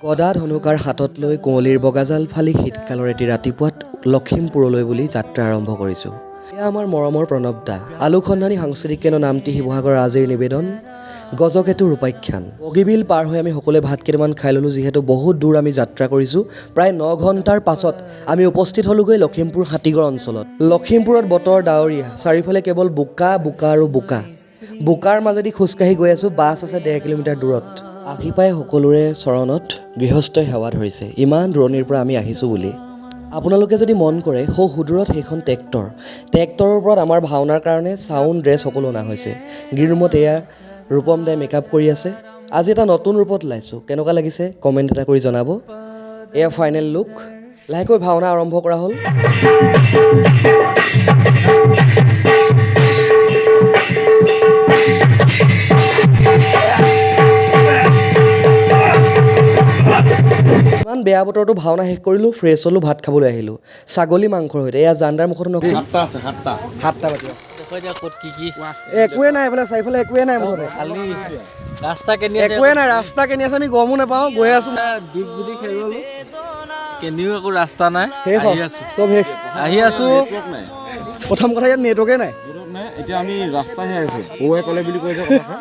গদা ধনুকাৰ হাতত লৈ কুঁৱলীৰ বগাজাল ফালি শীতকালৰ এটি ৰাতিপুৱাত লখিমপুৰলৈ বুলি যাত্ৰা আৰম্ভ কৰিছোঁ। এয়া আমাৰ মৰমৰ প্ৰণৱ দা। আলোকসন্ধানী সাংস্কৃতিক কেন্দ্ৰ নামটি শিৱসাগৰ আজিৰ নিবেদন গজকেতুৰ উপাখ্যান। বগীবিল পাৰ হৈ আমি সকলোৱে ভাত কেইটামান খাই ল'লোঁ, যিহেতু বহুত দূৰ আমি যাত্ৰা কৰিছোঁ। প্ৰায় 9 ঘণ্টাৰ পাছত আমি উপস্থিত হ'লোগৈ লখিমপুৰ হাতীগড় অঞ্চলত। লখিমপুৰত বতৰ ডাৱৰীয়া, চাৰিওফালে কেৱল বোকা বোকা আৰু বোকা। বোকাৰ মাজেদি খোজকাঢ়ি গৈ আছোঁ। বাছ আছে 1.5 কিলোমিটাৰ দূৰত। আহি পাই সকলোৰে চৰণত গৃহস্থই সেৱা ধৰিছে, ইমান দূৰণিৰ পৰা আমি আহিছোঁ বুলি। আপোনালোকে যদি মন কৰে সুদূৰত সেইখন ট্ৰেক্টৰৰ ওপৰত আমাৰ ভাওনাৰ কাৰণে চাউণ্ড ড্ৰেছ সকলো অনা হৈছে। গ্ৰীণ ৰুমত এয়া ৰূপম দাই মেকআপ কৰি আছে। আজি এটা নতুন ৰূপত ওলাইছোঁ, কেনেকুৱা লাগিছে কমেণ্ট এটা কৰি জনাব। এয়া ফাইনেল লুক। লাহেকৈ ভাওনা আৰম্ভ কৰা হ'ল। ইমান বেয়া বতৰটো ভাওনা শেষ কৰিলোঁ, ফ্ৰেছ হ'লোঁ, ভাত খাবলৈ আহিলোঁ ছাগলী মাংসৰ সৈতে। এয়া জানদাৰ মুখতো নকৰি 7টা বাতি একোৱে নাই, এইফালে চাৰিফালে একোৱে নাই, মুঠতে ৰাস্তা একোৱে নাই। ৰাস্তা কেনি আছে আমি গমো নাপাওঁ, গৈ আছোঁ। কেনিও একো ৰাস্তা নাই, চব শেষ। আহি আছো। প্ৰথম কথা ইয়াত নেটৱৰ্কে নাই। এতিয়া আমি ৰাস্তাহে আছোঁ, বৌৱে ক'লে বুলি কৈছে কথা